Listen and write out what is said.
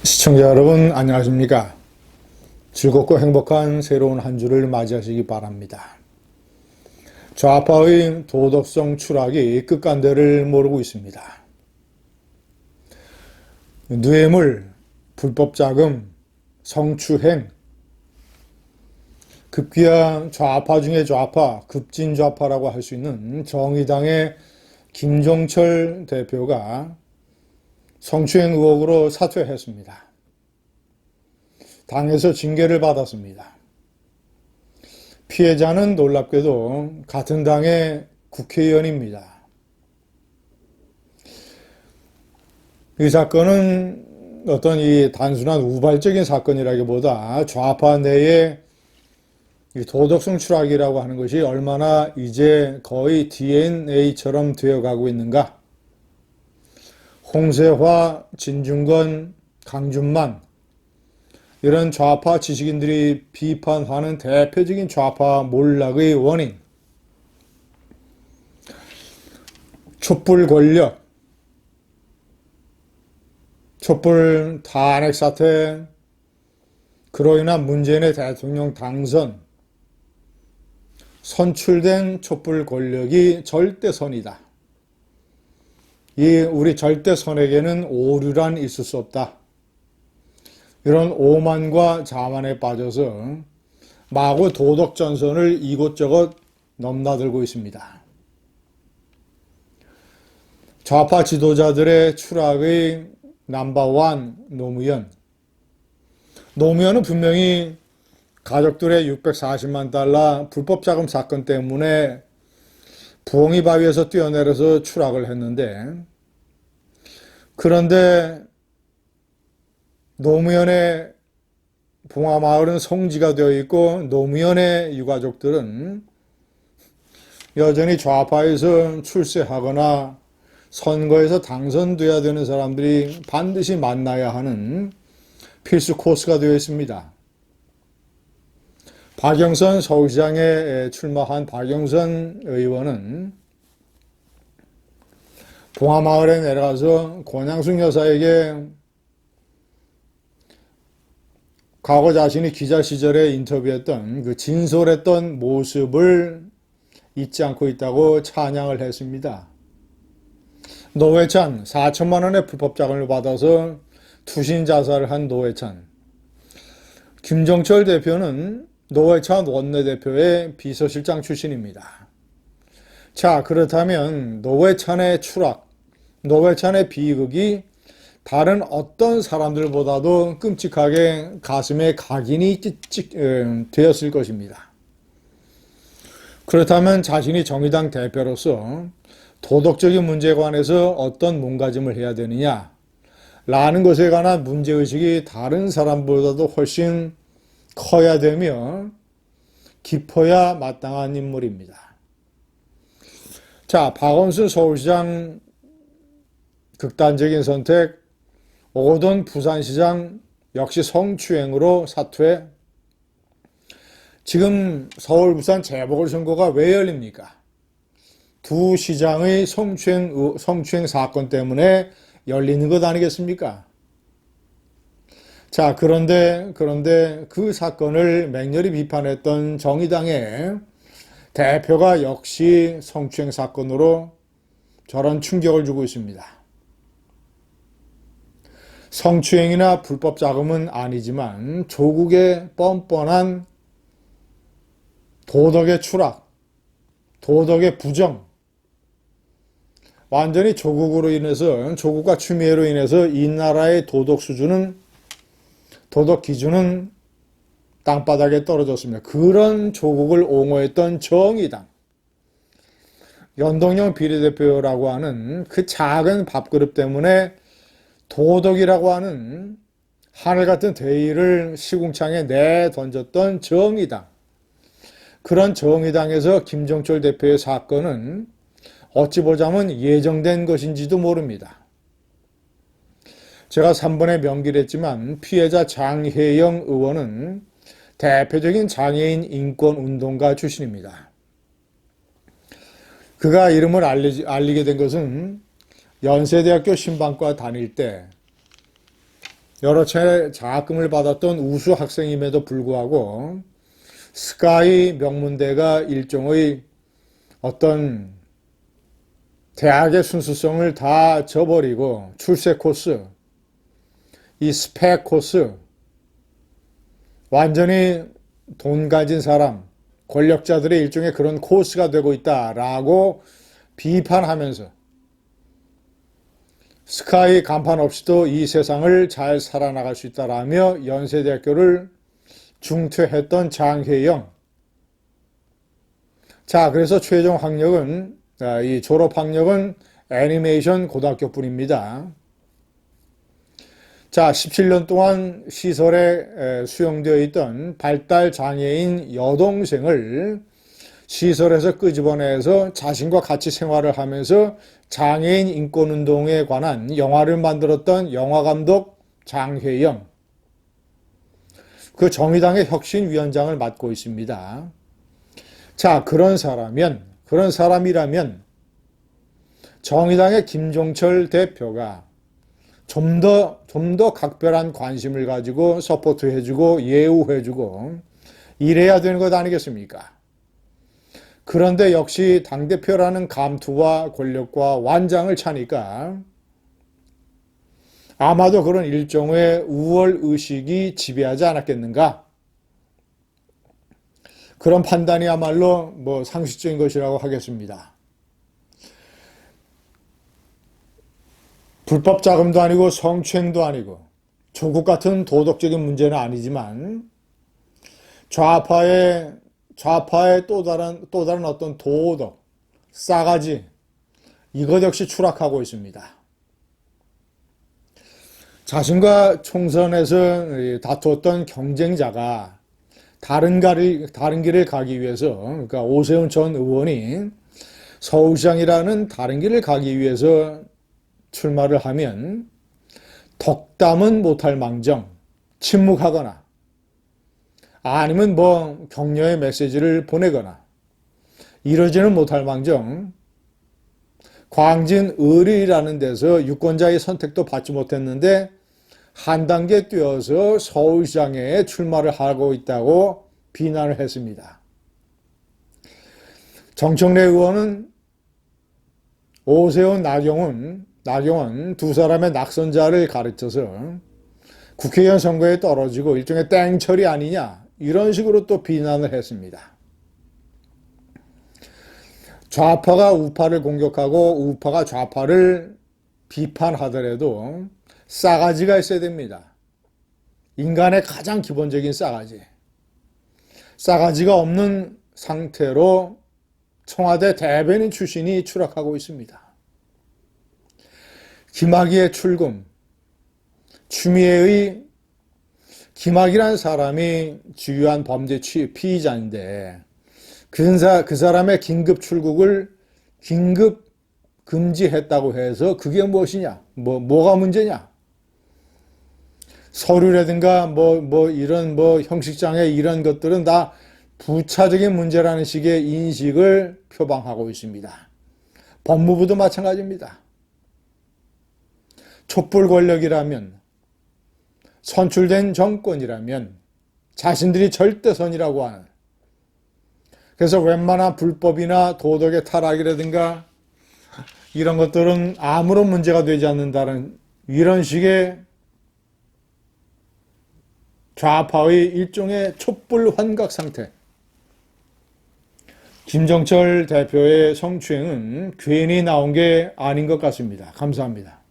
시청자 여러분 안녕하십니까? 즐겁고 행복한 새로운 한 주를 맞이하시기 바랍니다. 좌파의 도덕성 추락이 끝간대를 모르고 있습니다. 뇌물, 불법 자금, 성추행, 급기야 좌파 중에 좌파, 급진 좌파라고 할 수 있는 정의당의 김종철 대표가 성추행 의혹으로 사퇴했습니다. 당에서 징계를 받았습니다. 피해자는 놀랍게도 같은 당의 국회의원입니다. 이 사건은 어떤 단순한 우발적인 사건이라기보다 좌파 내의 도덕성 추락이라고 하는 것이 얼마나 이제 거의 DNA처럼 되어가고 있는가. 홍세화, 진중권, 강준만 이런 좌파 지식인들이 비판하는 대표적인 좌파 몰락의 원인, 촛불 권력, 촛불 탄핵 사태, 그로 인한 문재인의 대통령 당선, 선출된 촛불 권력이 절대선이다. 이 우리 절대선에게는 오류란 있을 수 없다. 이런 오만과 자만에 빠져서 마구 도덕전선을 이곳저곳 넘나들고 있습니다. 좌파 지도자들의 추락의 넘버원 노무현. 노무현은 분명히 가족들의 640만 달러 불법 자금 사건 때문에 부엉이 바위에서 뛰어내려서 추락을 했는데, 그런데 노무현의 봉화마을은 성지가 되어 있고 노무현의 유가족들은 여전히 좌파에서 출세하거나 선거에서 당선돼야 되는 사람들이 반드시 만나야 하는 필수 코스가 되어 있습니다. 박영선 서울시장에 출마한 박영선 의원은 봉화마을에 내려가서 권양숙 여사에게 과거 자신이 기자 시절에 인터뷰했던 그 진솔했던 모습을 잊지 않고 있다고 찬양을 했습니다. 노회찬 4천만 원의 불법 자금을 받아서 투신 자살을 한 노회찬. 김종철 대표는 노회찬 원내대표의 비서실장 출신입니다. 자, 그렇다면 노회찬의 추락, 노회찬의 비극이 다른 어떤 사람들보다도 끔찍하게 가슴에 각인이 되었을 것입니다. 그렇다면 자신이 정의당 대표로서 도덕적인 문제에 관해서 어떤 몸가짐을 해야 되느냐 라는 것에 관한 문제의식이 다른 사람보다도 훨씬 커야 되며 깊어야 마땅한 인물입니다. 자, 박원순 서울시장 극단적인 선택, 오거돈 부산시장 역시 성추행으로 사퇴. 지금 서울, 부산 재보궐선거가 왜 열립니까? 두 시장의 성추행 사건 때문에 열리는 것 아니겠습니까? 자, 그런데 그 사건을 맹렬히 비판했던 정의당의 대표가 역시 성추행 사건으로 저런 충격을 주고 있습니다. 성추행이나 불법 자금은 아니지만 조국의 뻔뻔한 도덕의 추락, 도덕의 부정, 완전히 조국으로 인해서, 조국과 추미애로 인해서 이 나라의 도덕 수준은, 도덕 기준은 땅바닥에 떨어졌습니다. 그런 조국을 옹호했던 정의당, 연동형 비례대표라고 하는 그 작은 밥그릇 때문에 도덕이라고 하는 하늘 같은 대의를 시궁창에 내던졌던 정의당, 그런 정의당에서 김종철 대표의 사건은 어찌 보자면 예정된 것인지도 모릅니다. 제가 3번에 명기를 했지만 피해자 장혜영 의원은 대표적인 장애인 인권운동가 출신입니다. 그가 이름을 알리게 된 것은 연세대학교 신방과 다닐 때 여러 차례 장학금을 받았던 우수 학생임에도 불구하고 스카이 명문대가 일종의 어떤 대학의 순수성을 다 저버리고 출세 코스, 이 스펙 코스, 완전히 돈 가진 사람, 권력자들의 일종의 그런 코스가 되고 있다라고 비판하면서 스카이 간판 없이도 이 세상을 잘 살아나갈 수 있다라며 연세대학교를 중퇴했던 장혜영. 자, 그래서 최종 학력은, 이 졸업 학력은 애니메이션 고등학교뿐입니다. 자, 17년 동안 시설에 수용되어 있던 발달 장애인 여동생을 시설에서 끄집어내서 자신과 같이 생활을 하면서 장애인 인권운동에 관한 영화를 만들었던 영화감독 장혜영. 그 정의당의 혁신위원장을 맡고 있습니다. 자, 그런 사람이라면 정의당의 김종철 대표가 좀 더 각별한 관심을 가지고 서포트해주고 예우해주고 이래야 되는 것 아니겠습니까? 그런데 역시 당대표라는 감투와 권력과 완장을 차니까 아마도 그런 일종의 우월의식이 지배하지 않았겠는가? 그런 판단이야말로 상식적인 것이라고 하겠습니다. 불법 자금도 아니고 성추행도 아니고 조국 같은 도덕적인 문제는 아니지만 좌파의 또 다른 어떤 도덕, 싸가지, 이것 역시 추락하고 있습니다. 자신과 총선에서 다투었던 경쟁자가 다른 길을 가기 위해서, 그러니까 오세훈 전 의원이 서울시장이라는 다른 길을 가기 위해서 출마를 하면 덕담은 못할 망정 침묵하거나 아니면 격려의 메시지를 보내거나 이러지는 못할 망정 광진을이라는 데서 유권자의 선택도 받지 못했는데 한 단계 뛰어서 서울시장에 출마를 하고 있다고 비난을 했습니다. 정청래 의원은 오세훈, 나경원 두 사람의 낙선자를 가르쳐서 국회의원 선거에 떨어지고 일종의 땡처리 아니냐 이런 식으로 또 비난을 했습니다. 좌파가 우파를 공격하고 우파가 좌파를 비판하더라도 싸가지가 있어야 됩니다. 인간의 가장 기본적인 싸가지가 없는 상태로 청와대 대변인 출신이 추락하고 있습니다. 김학의의 출금, 추미애의 김학의라는 사람이 주요한 범죄 피의자인데 그 사람의 긴급 출국을 긴급 금지했다고 해서 그게 무엇이냐? 뭐가 문제냐? 서류라든가 이런 형식장애 이런 것들은 다 부차적인 문제라는 식의 인식을 표방하고 있습니다. 법무부도 마찬가지입니다. 촛불 권력이라면 선출된 정권이라면 자신들이 절대선이라고 하는 그래서 웬만한 불법이나 도덕의 타락이라든가 이런 것들은 아무런 문제가 되지 않는다는 이런 식의 좌파의 일종의 촛불 환각 상태. 김정철 대표의 성추행은 괜히 나온 게 아닌 것 같습니다. 감사합니다.